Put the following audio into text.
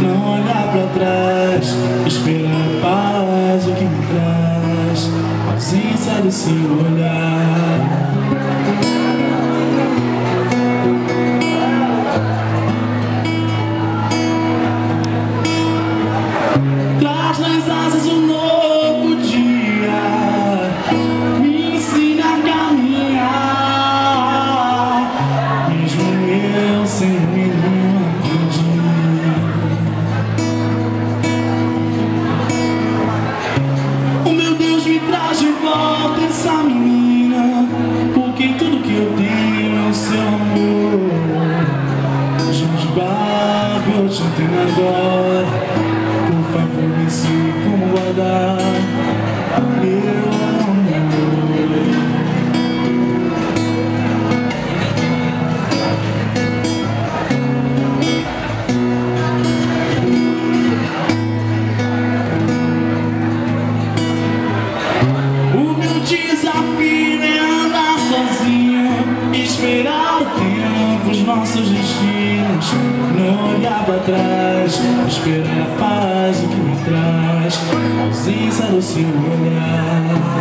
não olhar pra trás, esperar a paz, o que me traz a ausência do seu olhar. Traz nas asas um novo dia, me ensina a caminhar, mesmo eu sem nenhum aprendi. O meu Deus me traz de volta essa menina, porque tudo que eu tenho é o seu amor. João de Barro, eu te entendo agora. Por favor, me ensine como guardar meu amor. O meu desafio é andar sozinho, esperar o tempo, os nossos destinos, não olhar pra trás, esperar a paz, o que me traz a ausência do seu olhar.